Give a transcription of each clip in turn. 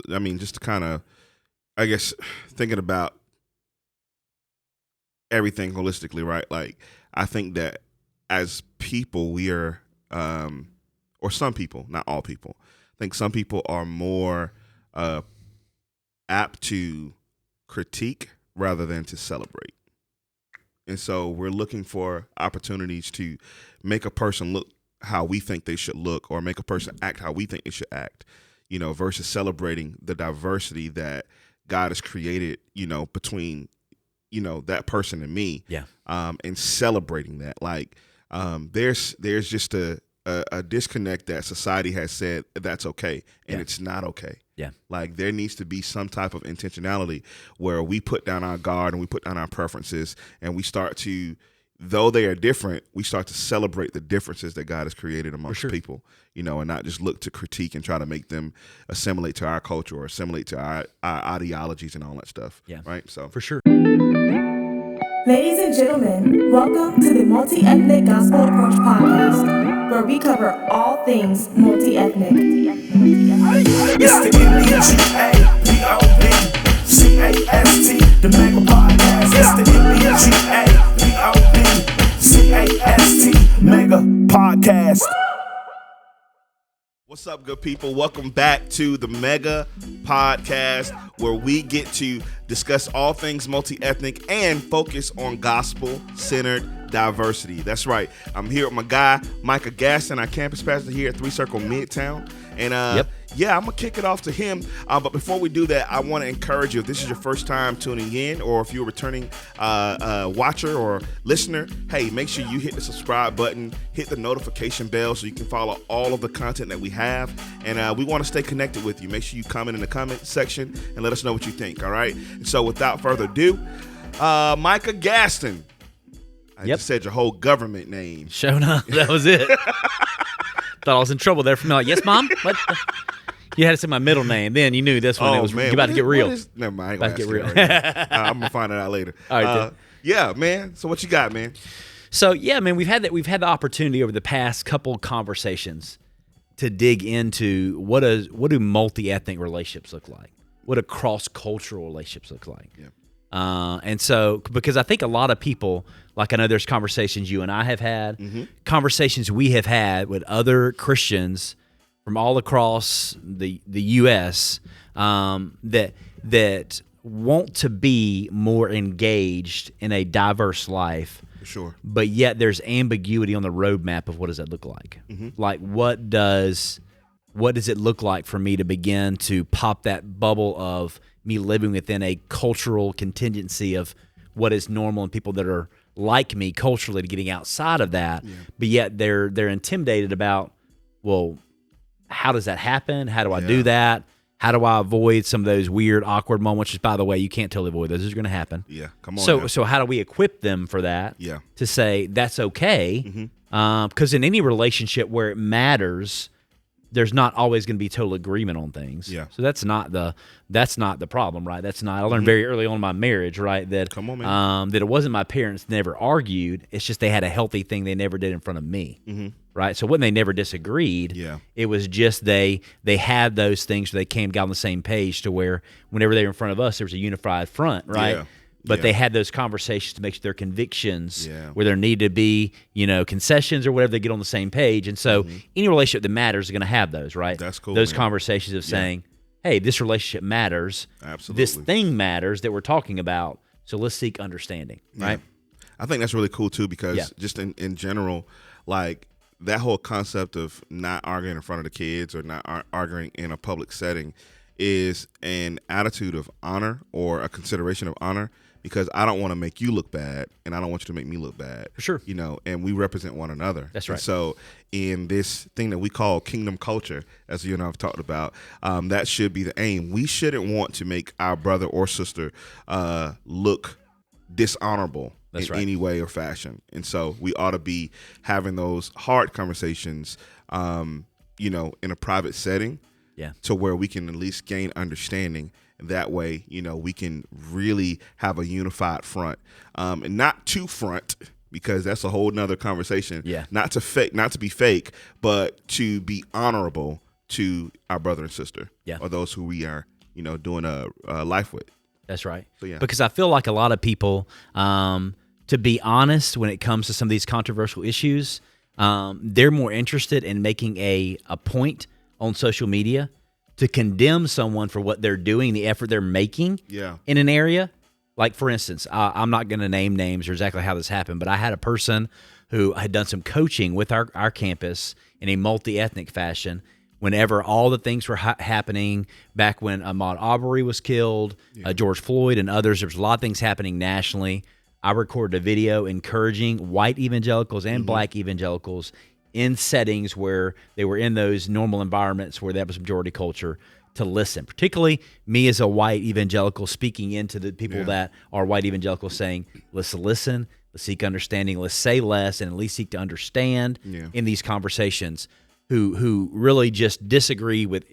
I mean, just to kind of, I guess, thinking about everything holistically, right? Like, I think that as people, we are, or some people, not all people, I think some people are more apt to critique rather than to celebrate. And so we're looking for opportunities to make a person look how we think they should look, or make a person act how we think they should act, versus celebrating the diversity that God has created, between, that person and me. Yeah. And celebrating that. Like, there's just a disconnect that society has said that's okay, and it's not okay. Yeah. Like, there needs to be some type of intentionality where we put down our guard and we put down our preferences, and we start to, though they are different, we start to celebrate the differences that God has created amongst people, and not just look to critique and try to make them assimilate to our culture or assimilate to our ideologies and all that stuff. Yeah. Right. So For sure. Ladies and gentlemen, welcome to the Multi-Ethnic Gospel Approach Podcast, where we cover all things multi-ethnic. It's the MEGAPODCAST, the Mega Podcast. It's the MEGAPODCAST, Mega Podcast. what's up, good people? Welcome back to the Mega Podcast, where we get to discuss all things multi-ethnic and focus on gospel-centered diversity. That's right. I'm here with my guy, Micah Gaston, our campus pastor here at 3 Circle Midtown. And yeah, I'm going to kick it off to him. But before we do that, I want to encourage you, if this is your first time tuning in, or if you're a returning watcher or listener, hey, make sure you hit the subscribe button, hit the notification bell so you can follow all of the content that we have. And we want to stay connected with you. Make sure you comment in the comment section and let us know what you think, all right? And so without further ado, Micah Gaston. I just said your whole government name. Showing up. That was it. Thought I was in trouble there for me. Like, yes, Mom? What? You had to say my middle name. Then you knew this one. You're about to get real. Never mind. About to get real. I'm going to find it out later. All right, yeah, man. So what you got, man? So, yeah, man, we've had the opportunity over the past couple conversations to dig into what do multi-ethnic relationships look like? What do cross-cultural relationships look like? Yeah. And so, because I think a lot of people, like I know there's conversations you and I have had, conversations we have had with other Christians from all across the U.S. That want to be more engaged in a diverse life. For sure. But yet there's ambiguity on the roadmap of what does that look like? Like, what does it look like for me to begin to pop that bubble of me living within a cultural contingency of what is normal and people that are like me culturally, to getting outside of that, but yet they're intimidated about, well, how does that happen? How do I do that? How do I avoid some of those weird, awkward moments? Which, by the way, you can't totally avoid those. Those are going to happen. Yeah, come on. So how do we equip them for that? Yeah. To say that's okay, because in any relationship where it matters, there's not always going to be total agreement on things. Yeah. So that's not the problem, right? That's not. I learned very early on in my marriage, right, that come on, man. That it wasn't my parents never argued. It's just they had a healthy thing they never did in front of me, right? So when they never disagreed, it was just they had those things where they came down on the same page to where whenever they were in front of us, there was a unified front, right? Yeah. But they had those conversations to make sure their convictions, where there need to be, concessions or whatever, they get on the same page. And so any relationship that matters is going to have those, right? That's cool. Those conversations of saying, hey, this relationship matters. Absolutely. This thing matters that we're talking about. So let's seek understanding, right? I think that's really cool, too, because just in general, like that whole concept of not arguing in front of the kids or not arguing in a public setting is an attitude of honor or a consideration of honor. Because I don't want to make you look bad, and I don't want you to make me look bad. For sure. And we represent one another. That's right. And so in this thing that we call kingdom culture, as you and I have talked about, that should be the aim. We shouldn't want to make our brother or sister look dishonorable in any way or fashion. And so we ought to be having those hard conversations, in a private setting, to where we can at least gain understanding. That way, we can really have a unified front, and not to front, because that's a whole nother conversation. Yeah. Not to be fake, but to be honorable to our brother and sister, Yeah. or those who we are, doing a life with. That's right. So, yeah. Because I feel like a lot of people, to be honest, when it comes to some of these controversial issues, they're more interested in making a point on social media to condemn someone for what they're doing, the effort they're making in an area. Like, for instance, I'm not going to name names or exactly how this happened, but I had a person who had done some coaching with our campus in a multi-ethnic fashion whenever all the things were happening back when Ahmaud Arbery was killed, George Floyd and others. There was a lot of things happening nationally. I recorded a video encouraging white evangelicals and black evangelicals in settings where they were in those normal environments where that was majority culture to listen, particularly me as a white evangelical speaking into the people that are white evangelicals, saying, let's listen, let's seek understanding, let's say less and at least seek to understand in these conversations, who really just disagree with,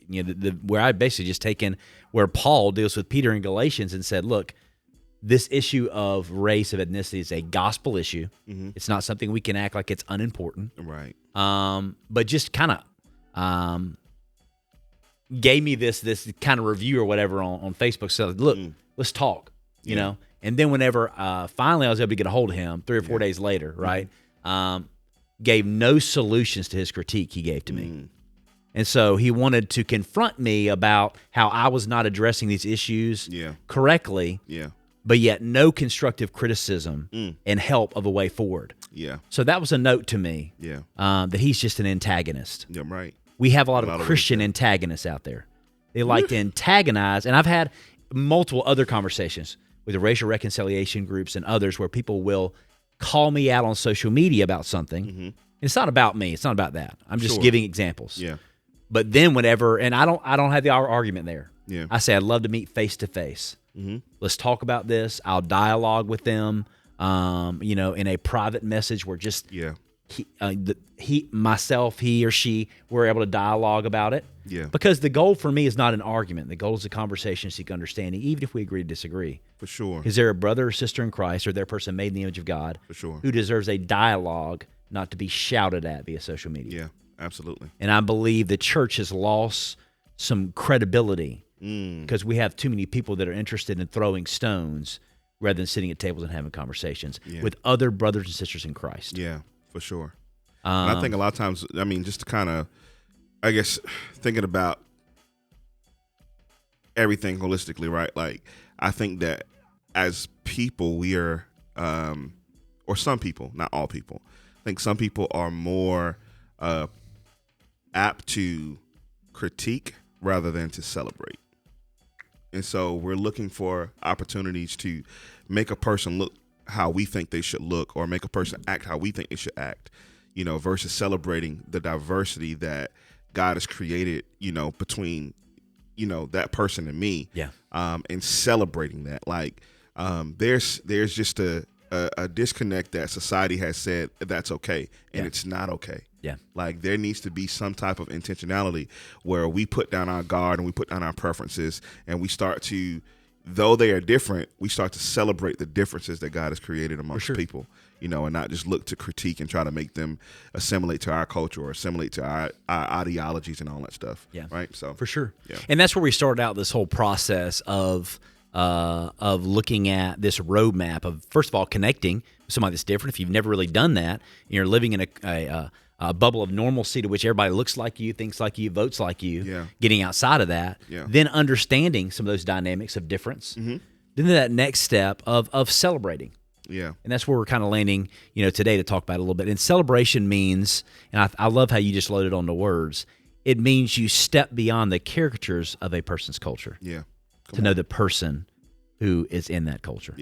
where I basically just taken where Paul deals with Peter in Galatians and said, look, this issue of race, of ethnicity is a gospel issue. It's not something we can act like it's unimportant. Right. But just kind of gave me this kind of review or whatever on Facebook. So look, let's talk, you know. And then whenever finally I was able to get a hold of him 3 or 4 days later, right, gave no solutions to his critique he gave to me. And so he wanted to confront me about how I was not addressing these issues correctly, but yet no constructive criticism and help of a way forward. So that was a note to me that he's just an antagonist. Yeah, right. We have a lot of Christian antagonists out there. They like to antagonize, and I've had multiple other conversations with the racial reconciliation groups and others where people will call me out on social media about something. It's not about me. It's not about that. I'm just giving examples. But then whenever, and I don't have the argument there. I say I'd love to meet face to face. Let's talk about this. I'll dialogue with them, in a private message where just he or she, we're able to dialogue about it. Because the goal for me is not an argument. The goal is a conversation, seek understanding, even if we agree to disagree. For sure. Is there a brother or sister in Christ, or their person made in the image of God, for sure, who deserves a dialogue, not to be shouted at via social media? Yeah, absolutely. And I believe the church has lost some credibility because we have too many people that are interested in throwing stones rather than sitting at tables and having conversations with other brothers and sisters in Christ. Yeah, for sure. And I think a lot of times, just to kind of, I guess, thinking about everything holistically, right? Like, I think that as people, we are, or some people, not all people, I think some people are more apt to critique rather than to celebrate. And so we're looking for opportunities to make a person look how we think they should look, or make a person act how we think they should act, versus celebrating the diversity that God has created, between, that person and me. And celebrating that. Like, there's just a disconnect that society has said that's okay, and it's not okay. Like, there needs to be some type of intentionality where we put down our guard and we put down our preferences, and we start to, though they are different, we start to celebrate the differences that God has created amongst people, and not just look to critique and try to make them assimilate to our culture or assimilate to our ideologies and all that stuff. Right. So for sure. And that's where we started out this whole process of looking at this roadmap of, first of all, connecting with somebody that's different. If you've never really done that, and you're living in a bubble of normalcy to which everybody looks like you, thinks like you, votes like you, getting outside of that, then understanding some of those dynamics of difference, then that next step of celebrating. And that's where we're kind of landing, today to talk about it a little bit. And celebration means, and I love how you just loaded on the words, it means you step beyond the caricatures of a person's culture to know the person who is in that culture.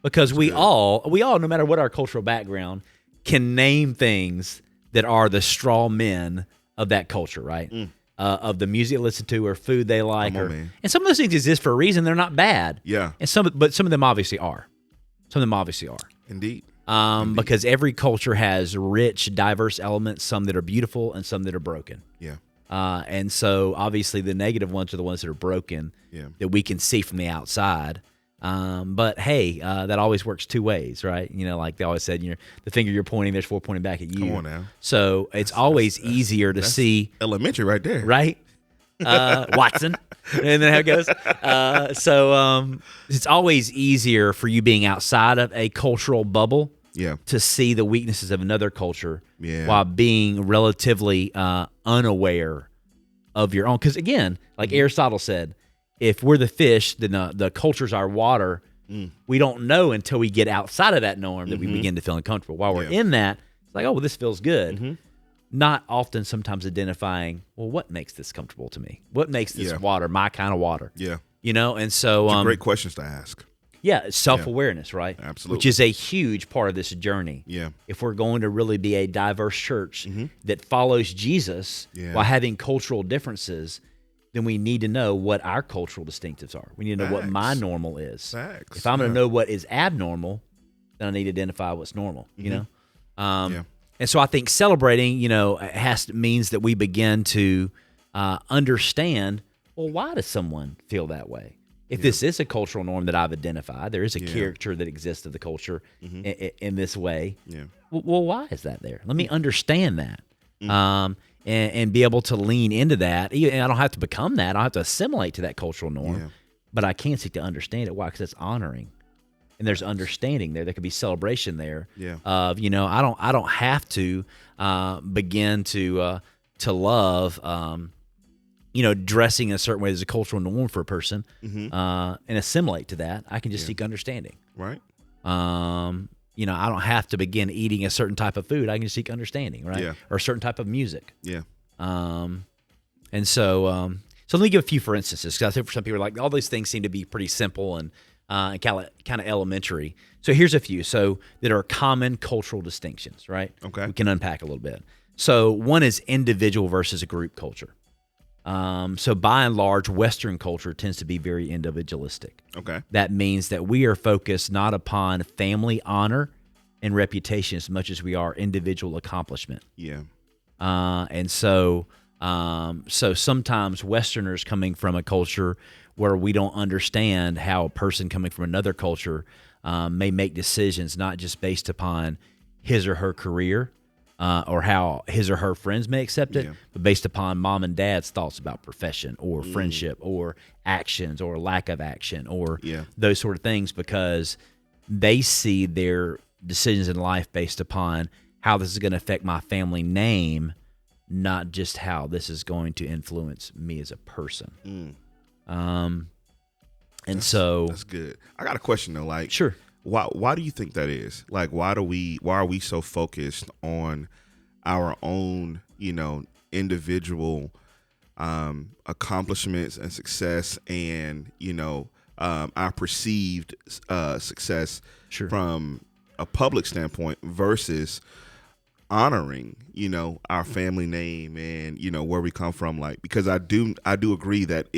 Because we all, no matter what our cultural background, can name things that are the straw men of that culture, right? Of the music they listen to, or food they like, and some of those things exist for a reason. They're not bad, and some of them obviously are. Indeed. Because every culture has rich, diverse elements, some that are beautiful and some that are broken. And so obviously the negative ones are the ones that are broken that we can see from the outside. But hey, that always works two ways, right? You know, like they always said, the finger you're pointing, there's four pointing back at you. Come on now. So it's always easier to see. Elementary right there. Right? Watson. And then how it goes. It's always easier for you being outside of a cultural bubble to see the weaknesses of another culture while being relatively unaware of your own. Because again, like Aristotle said, if we're the fish, then the culture's our water. We don't know until we get outside of that norm that we begin to feel uncomfortable. While we're in that, it's like, oh, well, this feels good. Not often sometimes identifying, well, what makes this comfortable to me? What makes this water my kind of water? Yeah. You know, and so... great questions to ask. Yeah, it's self-awareness, right? Absolutely. Which is a huge part of this journey. Yeah. If we're going to really be a diverse church that follows Jesus while having cultural differences, then we need to know what our cultural distinctives are. We need to know what my normal is. Facts. If I'm going to know what is abnormal, then I need to identify what's normal, you know? And so I think celebrating, means that we begin to understand, well, why does someone feel that way? If this is a cultural norm that I've identified, there is a caricature that exists of the culture in this way. Yeah. Well, why is that there? Let me understand that and be able to lean into that. And I don't have to become that. I don't have to assimilate to that cultural norm, but I can seek to understand it. Why? Because it's honoring. And there's understanding there. There could be celebration there. Yeah. Of I don't have to begin to love dressing in a certain way as a cultural norm for a person and assimilate to that. I can just seek understanding. Right. I don't have to begin eating a certain type of food. I can seek understanding, right? Yeah. Or a certain type of music. Yeah. So let me give a few for instances, because I think for some people, like, all these things seem to be pretty simple and kind of elementary. So here's a few. So that are common cultural distinctions, right? Okay. We can unpack a little bit. So one is individual versus a group culture. So by and large, Western culture tends to be very individualistic. Okay. That means that we are focused not upon family honor and reputation as much as we are individual accomplishment. Yeah. And so sometimes Westerners coming from a culture where we don't understand how a person coming from another culture may make decisions not just based upon his or her career, or how his or her friends may accept it, but based upon mom and dad's thoughts about profession or friendship or actions or lack of action or those sort of things, because they see their decisions in life based upon how this is going to affect my family name, not just how this is going to influence me as a person. That's good. I got a question though. Like, sure. Why do you think that is? Like, why are we so focused on our own, individual accomplishments and success, and our perceived success from a public standpoint versus honoring, our family name and, where we come from? Like, because I do agree that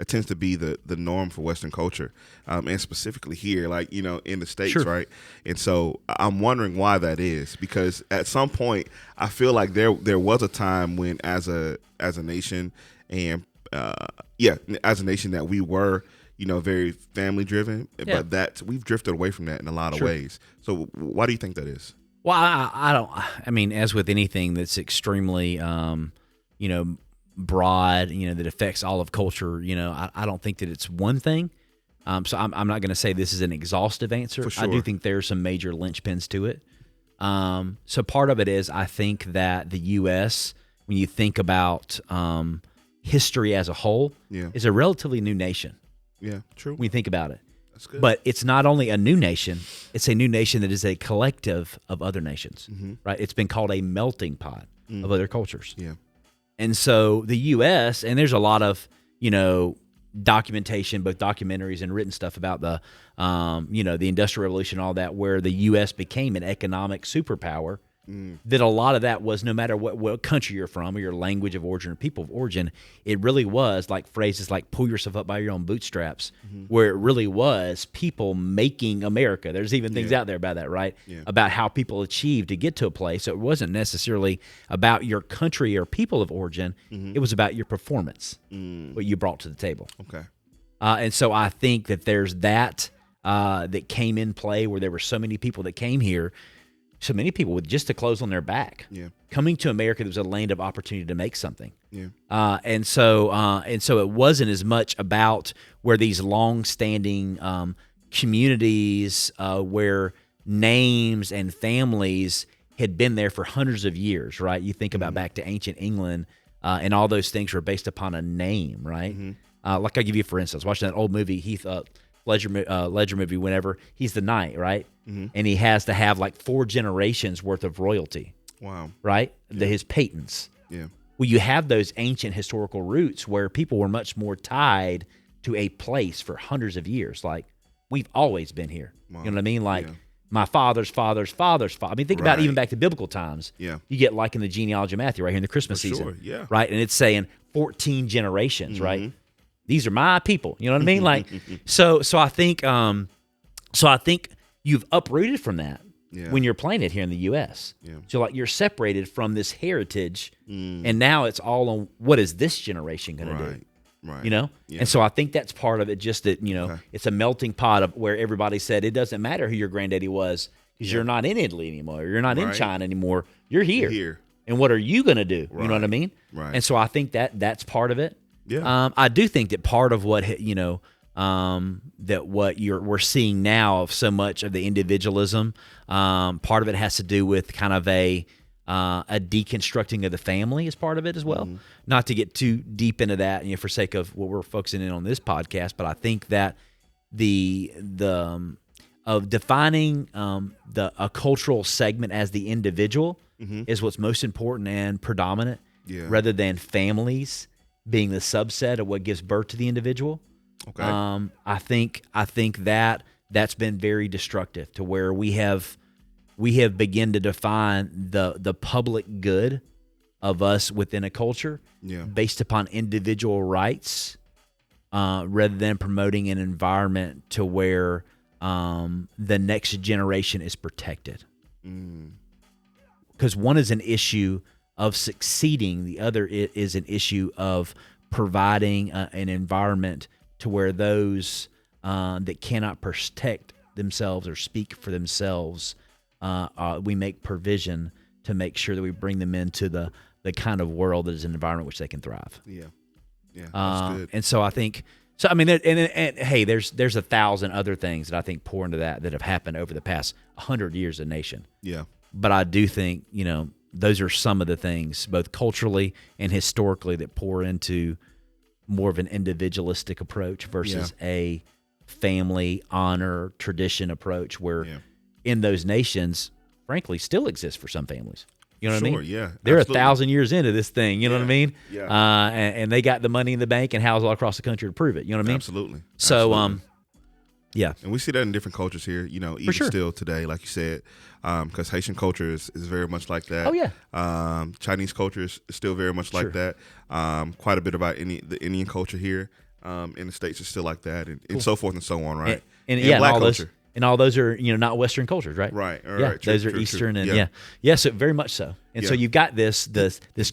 tends to be the norm for Western culture, and specifically here, like, in the States, right? And so I'm wondering why that is, because at some point I feel like there was a time when as a nation and as a nation that we were, very family driven, but that we've drifted away from that in a lot of ways. So why do you think that is? Well, I mean, as with anything that's extremely, broad, that affects all of culture, I don't think that it's one thing. So I'm not going to say this is an exhaustive answer. For sure. I do think there's some major linchpins to it. So part of it is, I think that the U.S., when you think about history as a whole, is a relatively new nation. Yeah, true. When you think about it. Good. But it's not only a new nation, it's a new nation that is a collective of other nations, right? It's been called a melting pot of other cultures. Yeah. And so the U.S., and there's a lot of, documentation, both documentaries and written stuff about the, the Industrial Revolution, all that, where the U.S. became an economic superpower, that a lot of that was, no matter what country you're from or your language of origin or people of origin, it really was like phrases like pull yourself up by your own bootstraps, where it really was people making America. There's even things out there about that, right? Yeah. About how people achieved to get to a place. So it wasn't necessarily about your country or people of origin. It was about your performance, what you brought to the table. Okay. And so I think that there's that that came in play where there were so many people that came here, so many people with just the clothes on their back. Yeah. Coming to America, there was a land of opportunity to make something. Yeah. And so it wasn't as much about where these long-standing communities where names and families had been there for hundreds of years, right? You think about back to ancient England, and all those things were based upon a name, right? Like I'll give you, for instance, watching that old movie, Heath Ledger movie, whenever he's the knight, right? And he has to have like 4 generations worth of royalty. Wow. Right? His patents. Yeah. Well, you have those ancient historical roots where people were much more tied to a place for hundreds of years. Like, we've always been here. Wow. You know what I mean? Like, Yeah. my father's father's father's father. I mean, think about Right. even back to biblical times. Yeah. You get like in the genealogy of Matthew right here in the Christmas For season. sure, yeah. Right? And it's saying 14 generations, right? These are my people. You know what I mean? Like, so I think you've uprooted from that. Yeah. When you're playing it here in the U.S. Yeah. So, like, you're separated from this heritage, and now it's all on what is this generation going to do? Right. You know? Yeah. And so I think that's part of it, just that, it's a melting pot of where everybody said it doesn't matter who your granddaddy was because you're not in Italy anymore. You're not in Right. China anymore. You're here. You're here. And what are you going to do? You know what I Right. mean? Right. And so I think that's part of it. Yeah. I do think that part of what, that what we're seeing now of so much of the individualism, part of it has to do with kind of a deconstructing of the family as part of it as well. Not to get too deep into that, for sake of what we're focusing in on this podcast, but I think that of defining a cultural segment as the individual is what's most important and predominant, rather than families being the subset of what gives birth to the individual. Okay. I think that that's been very destructive to where we have begun to define the public good of us within a culture based upon individual rights, rather than promoting an environment to where the next generation is protected. Because one is an issue of succeeding, the other is an issue of providing an environment to where those that cannot protect themselves or speak for themselves, we make provision to make sure that we bring them into the kind of world that is an environment which they can thrive. Yeah. That's good. And so I think, I mean, and hey, there's 1,000 other things that I think pour into that have happened over the past 100 years of nation. Yeah. But I do think, those are some of the things, both culturally and historically, that pour into more of an individualistic approach versus a family honor tradition approach where in those nations, frankly, still exists for some families. You know what I mean? Yeah. They're absolutely. 1,000 years into this thing. You know what I mean? Yeah. And they got the money in the bank and houses all across the country to prove it. You know what I mean? Absolutely. So, Absolutely. Yeah. And we see that in different cultures here, even sure. still today, like you said, because Haitian culture is very much like that. Oh, yeah. Chinese culture is still very much like that. Quite a bit about the Indian culture here in the States is still like that, and so forth and so on, right? And Black all culture. those, and all those are, not Western cultures, right? Right. Yeah, Right. True, those are true, Eastern, true. and so very much so. And so you've got this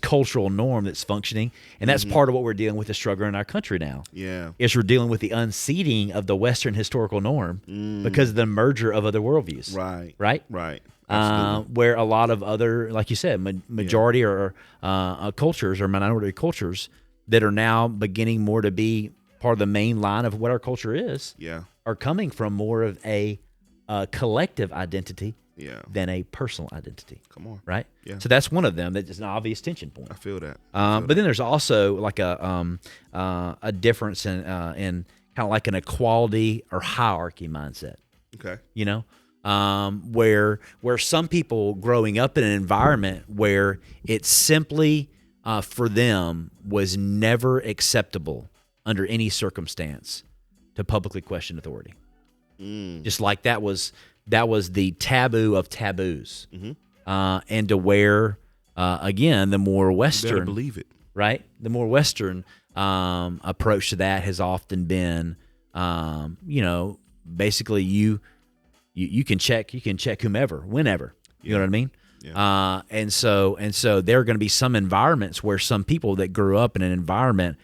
cultural norm that's functioning, and that's part of what we're dealing with the struggle in our country now. Yeah. Is we're dealing with the unseating of the Western historical norm because of the merger of other worldviews. Right. Right. Right. Absolutely. Where a lot of other, like you said, majority or cultures or minority cultures that are now beginning more to be part of the main line of what our culture is, are coming from more of a collective identity than a personal identity. Come on. Right? Yeah. So that's one of them that is an obvious tension point. I feel that. But then there's also like a difference in kind of like an equality or hierarchy mindset. Okay. Where some people growing up in an environment where it simply for them was never acceptable under any circumstance to publicly question authority. Just like that was the taboo of taboos. And to where, again, the more Western, You better believe it. right? The more Western approach to that has often been, basically you can check whomever, whenever. You know what I mean? Yeah. And so there are going to be some environments where some people that grew up in an environment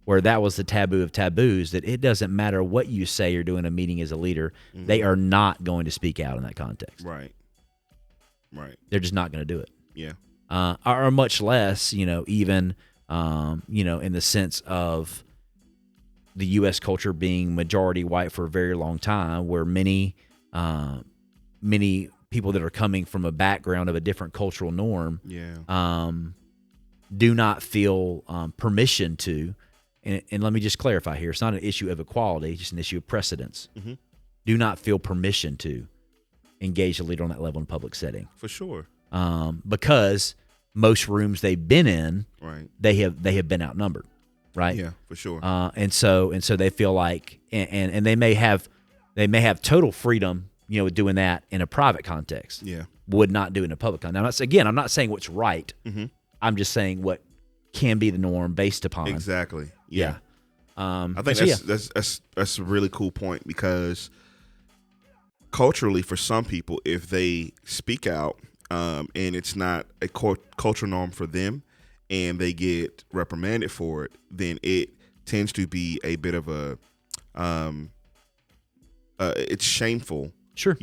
where that was the taboo of taboos, that it doesn't matter what you say or do in a meeting as a leader, they are not going to speak out in that context. Right. They're just not going to do it. Yeah. Or much less, even, in the sense of the U.S. culture being majority white for a very long time, where many people that are coming from a background of a different cultural norm do not feel permission to, and let me just clarify here, it's not an issue of equality, it's just an issue of precedence. Do not feel permission to engage a leader on that level in a public setting. For sure. Because most rooms they've been in, right, they have been outnumbered, right? Yeah, for sure. And so they feel like, and they may have total freedom, doing that in a private context. Yeah, would not do it in a public context. I'm not saying what's right. I'm just saying what can be the norm based upon. Exactly. Yeah. I think that's a really cool point, because culturally, for some people, if they speak out and it's not a cultural norm for them and they get reprimanded for it, then it tends to be a bit of a it's shameful, sure,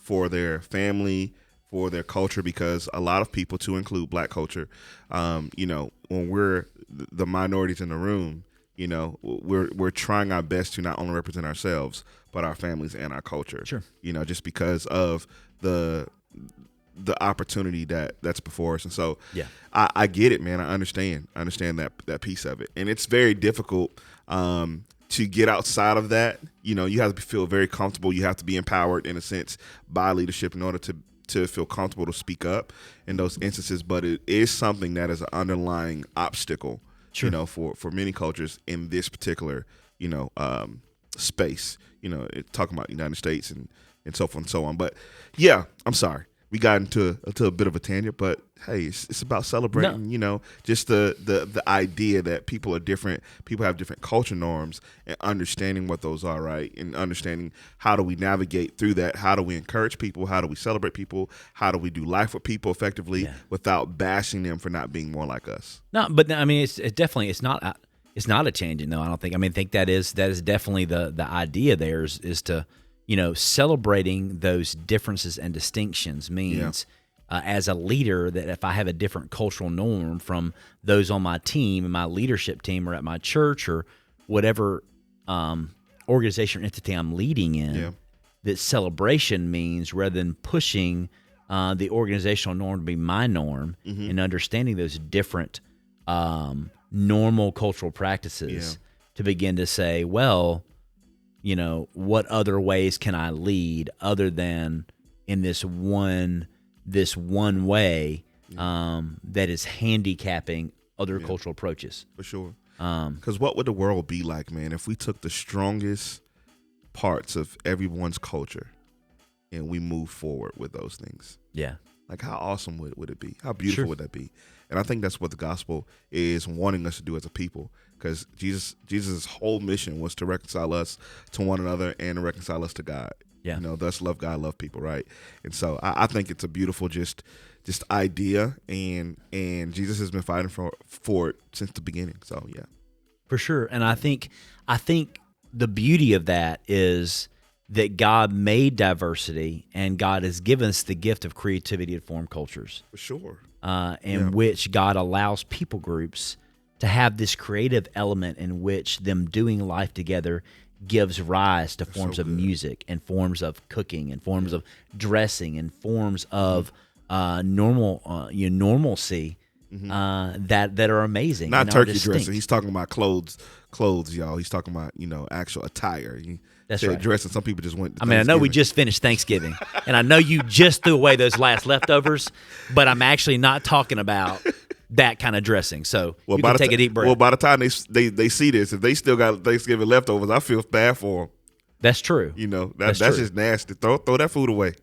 for their family, for their culture, because a lot of people, to include Black culture, when we're the minorities in the room, we're trying our best to not only represent ourselves but our families and our culture. Sure. Just because of the opportunity that's before us. And so I get it, man. I understand that piece of it. And it's very difficult to get outside of that. You have to feel very comfortable. You have to be empowered, in a sense, by leadership in order to feel comfortable to speak up in those instances. But it is something that is an underlying obstacle, sure, for many cultures in this particular, space, talking about the United States and so forth and so on. But yeah, I'm sorry. We got into a bit of a tangent, but hey, it's about celebrating, just the idea that people are different, people have different culture norms, and understanding what those are, right? And understanding how do we navigate through that? How do we encourage people? How do we celebrate people? How do we do life with people effectively without bashing them for not being more like us? No, but I mean, it's definitely, it's not a tangent, though. I don't think. I think that is definitely the idea there is to, celebrating those differences and distinctions means, as a leader, that if I have a different cultural norm from those on my team and my leadership team or at my church or whatever organization or entity I'm leading in, that celebration means, rather than pushing the organizational norm to be my norm, and understanding those different normal cultural practices, to begin to say, well, what other ways can I lead other than in this one way that is handicapping other cultural approaches? For sure. Because what would the world be like, man, if we took the strongest parts of everyone's culture and we move forward with those things? Yeah. Like, how awesome would it be? How beautiful would that be? And I think that's what the gospel is wanting us to do as a people, because Jesus' whole mission was to reconcile us to one another and to reconcile us to God. Yeah. Thus love God, love people, right? And so I think it's a beautiful just idea, and Jesus has been fighting for it since the beginning. So yeah. For sure. And I think the beauty of that is that God made diversity, and God has given us the gift of creativity to form cultures. For sure. In which God allows people groups to have this creative element in which them doing life together gives rise to forms of music and forms of cooking and forms of dressing and forms of normalcy that are amazing. Not turkey dressing. He's talking about clothes, y'all. He's talking about actual attire. That's right. Dressing. Some people just went to I know we just finished Thanksgiving, and I know you just threw away those last leftovers, but I'm actually not talking about that kind of dressing. So you can take a deep breath. Well, by the time they see this, if they still got Thanksgiving leftovers, I feel bad for them. That's true. That's just nasty. Throw that food away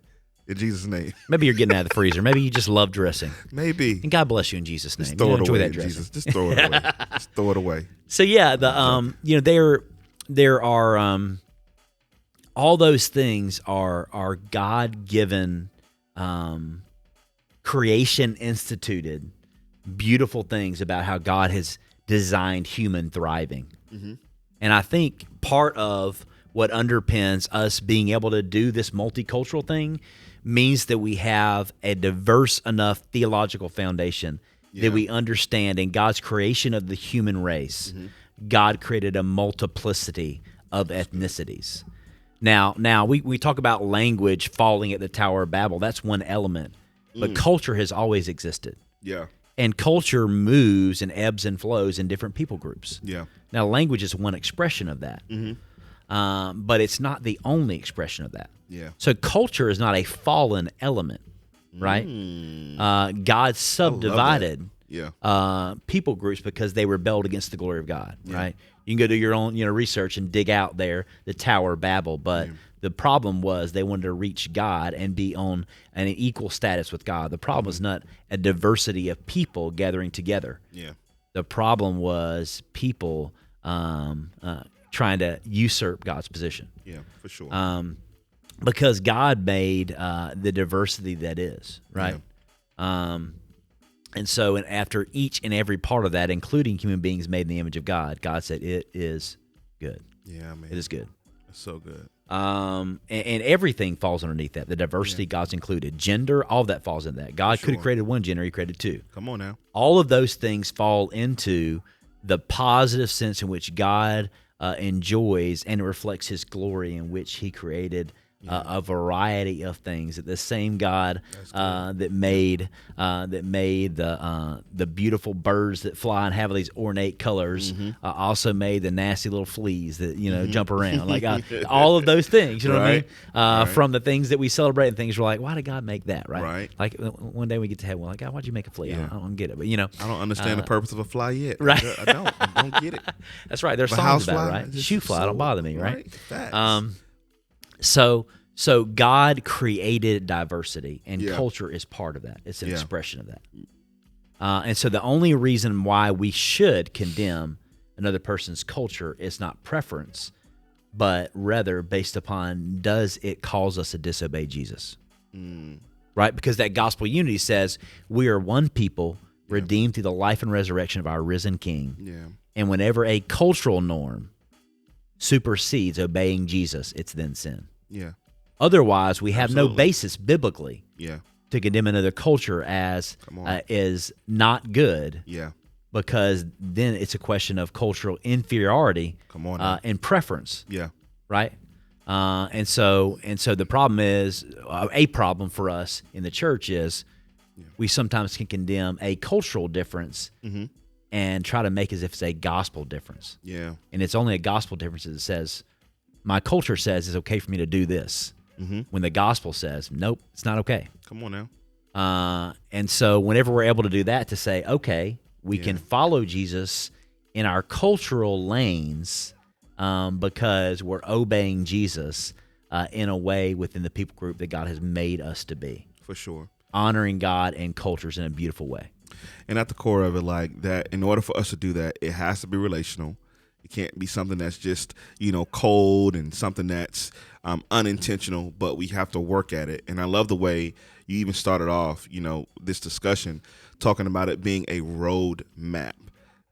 in Jesus' name. Maybe you're getting out of the freezer. Maybe you just love dressing. Maybe. And God bless you in Jesus' name. Just throw it enjoy away, that dressing. Jesus. Just throw it away. Just throw it away. So yeah, there are all those things are God-given, creation instituted, beautiful things about how God has designed human thriving. And I think part of what underpins us being able to do this multicultural thing means that we have a diverse enough theological foundation that we understand in God's creation of the human race, God created a multiplicity of ethnicities. Now we talk about language falling at the Tower of Babel. That's one element. But culture has always existed. Yeah. And culture moves and ebbs and flows in different people groups. Yeah. Now, language is one expression of that. But it's not the only expression of that. Yeah. So culture is not a fallen element, right? God subdivided people groups because they rebelled against the glory of God, right? You can go do your own research and dig out there the Tower of Babel, but the problem was they wanted to reach God and be on an equal status with God. The problem was not a diversity of people gathering together. Yeah. The problem was people trying to usurp God's position. Yeah, for sure. Because God made the diversity that is, right? And so after each and every part of that, including human beings made in the image of God, God said, it is good. Yeah, man. It is good. That's so good. And everything falls underneath that. The diversity God's included. Gender, all of that falls in that. God could have created one gender, he created two. Come on now. All of those things fall into the positive sense in which God enjoys and reflects his glory in which he created a variety of things. That the same God that made the beautiful birds that fly and have these ornate colors also made the nasty little fleas that jump around. Like all of those things, you know what I mean? From the things that we celebrate and things we're like, why did God make that? Right. Like one day we get to heaven, we're like, God, why'd you make a flea? I don't get it, but I don't understand the purpose of a fly yet. Right. I don't get it. That's right. There's But songs about housefly, it, right? just Shoe fly don't bother me, right? Facts. So God created diversity, and culture is part of that. It's an expression of that. And so the only reason why we should condemn another person's culture is not preference, but rather based upon, does it cause us to disobey Jesus? Right? Because that gospel unity says we are one people redeemed through the life and resurrection of our risen King. Yeah. And whenever a cultural norm supersedes obeying Jesus, it's then sin. Yeah. Otherwise, we have no basis biblically to condemn another culture as is not good. Yeah. Because then it's a question of cultural inferiority and preference. Yeah. Right? And so the problem is, a problem for us in the church is we sometimes can condemn a cultural difference and try to make as if it's a gospel difference. Yeah. And it's only a gospel difference that says, my culture says it's okay for me to do this. When the gospel says, nope, it's not okay. Come on now. And so whenever we're able to do that, to say, okay, we can follow Jesus in our cultural lanes because we're obeying Jesus in a way within the people group that God has made us to be. For sure. Honoring God and cultures in a beautiful way. And at the core of it, like that, in order for us to do that, it has to be relational. It can't be something that's just, cold and something that's unintentional, but we have to work at it. And I love the way you even started off, this discussion talking about it being a road map,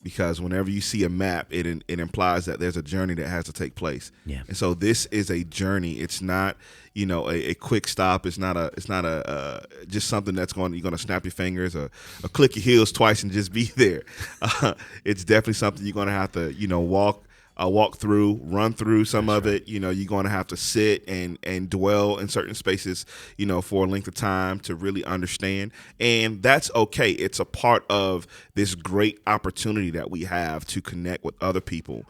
because whenever you see a map, it implies that there's a journey that has to take place. Yeah. And so this is a journey. It's not, a quick stop. It's not a just something that's you're going to snap your fingers or click your heels twice and just be there. It's definitely something you're going to have to, walk through, run through some of it. You're going to have to sit and dwell in certain spaces, for a length of time to really understand. And that's okay. It's a part of this great opportunity that we have to connect with other people,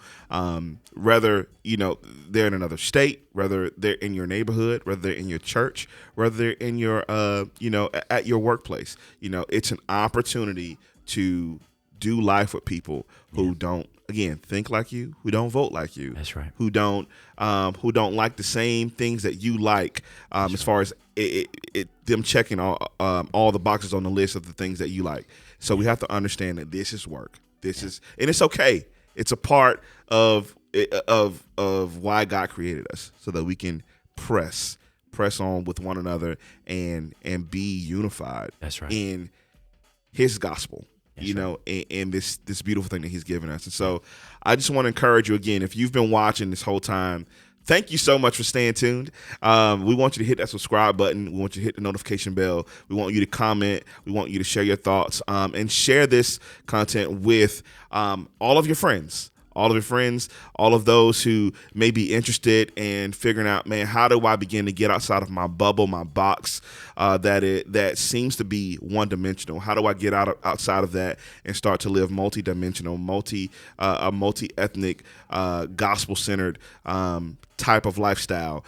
whether, they're in another state, whether they're in your neighborhood, whether they're in your church, whether they're in your, at your workplace. It's an opportunity to do life with people who don't, again, think like you, who don't vote like you. That's right. Who don't like the same things that you like, as far as them checking all the boxes on the list of the things that you like. So we have to understand that this is work. This is, and it's okay. It's a part of why God created us, so that we can press on with one another and be unified. That's right. In His gospel. you know, in this beautiful thing that he's given us. And so I just want to encourage you again, if you've been watching this whole time, thank you so much for staying tuned. We want you to hit that subscribe button. We want you to hit the notification bell. We want you to comment. We want you to share your thoughts and share this content with all of your friends. All of those who may be interested in figuring out, man, how do I begin to get outside of my bubble, my box, that seems to be one-dimensional? How do I get outside of that and start to live multi-dimensional, a multi-ethnic, gospel-centered type of lifestyle?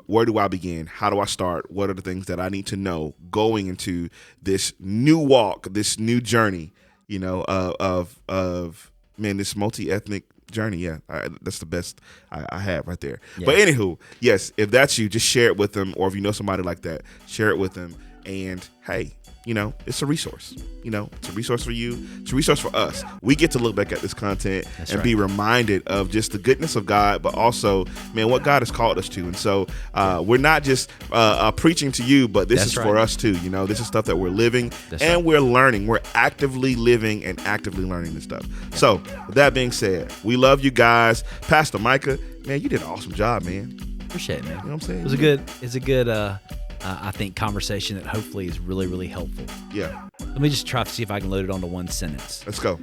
Where do I begin? How do I start? What are the things that I need to know going into this new walk, this new journey, you know, of this multi-ethnic journey? Yeah, that's the best I have right there. Yeah. But anywho, yes, if that's you, just share it with them, or if you know somebody like that, share it with them. And hey, you know, it's a resource. You know, it's a resource for you. It's a resource for us. We get to look back at this content be reminded of just the goodness of God, but also, man, what God has called us to. And so we're not just preaching to you, but this is for us too. You know, this is stuff that we're living we're learning. We're actively living and actively learning this stuff. Yeah. So with that being said, we love you guys. Pastor Micah, man, you did an awesome job, man. Appreciate it, man. You know what I'm saying? It's a good I think conversation that hopefully is really, really helpful. Yeah. Let me just try to see if I can load it onto one sentence. Let's go.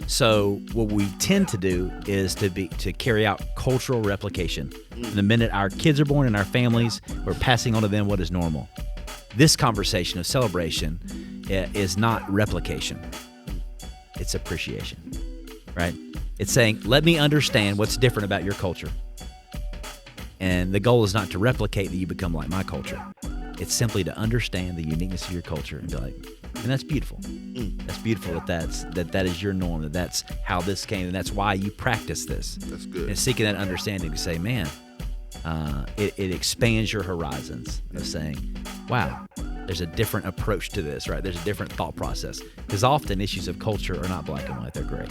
So what we tend to do is to carry out cultural replication. The minute our kids are born in our families, we're passing on to them what is normal. This conversation of celebration is not replication. It's appreciation, right? It's saying, let me understand what's different about your culture. And the goal is not to replicate that you become like my culture. It's simply to understand the uniqueness of your culture and be like, and that's beautiful. That's beautiful that is your norm, that's how this came, and that's why you practice this. That's good. And seeking that understanding to say, man, it expands your horizons of saying, wow, there's a different approach to this, right? There's a different thought process. Because often issues of culture are not black and white, they're gray.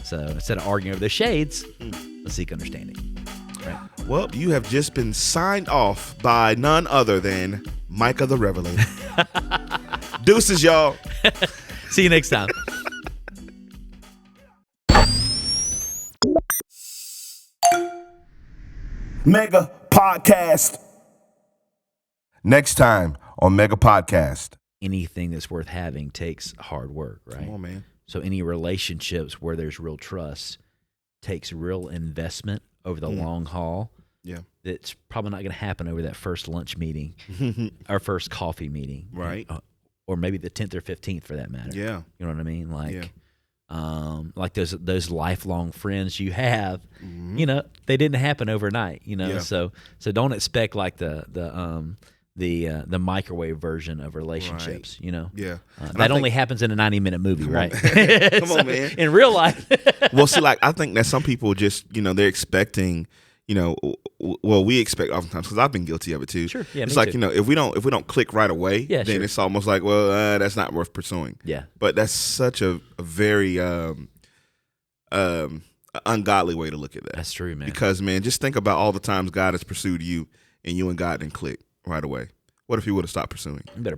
So instead of arguing over the shades, let's seek understanding. Right. Well, you have just been signed off by none other than Micah the Revelator. Deuces, y'all. See you next time. Mega Podcast. Next time on Mega Podcast. Anything that's worth having takes hard work, right? Come on, man. So any relationships where there's real trust takes real investment over the long haul. Yeah. It's probably not going to happen over that first lunch meeting or first coffee meeting. Right. Or maybe the 10th or 15th for that matter. Yeah. You know what I mean? Like those lifelong friends you have, you know, they didn't happen overnight, you know? Yeah. So don't expect like the microwave version of relationships, you know? Yeah. That only happens in a 90-minute movie, right? Come on, man. In real life. Well, see, like, I think that some people just, you know, they're expecting, you know, well, we expect oftentimes, because I've been guilty of it too. Sure. Yeah, it's me like, too. you know, if we don't click right away, then sure. it's almost like, well, that's not worth pursuing. Yeah. But that's such a very ungodly way to look at that. That's true, man. Because, man, just think about all the times God has pursued you and you and God didn't click right away. What if he would have stopped pursuing? You better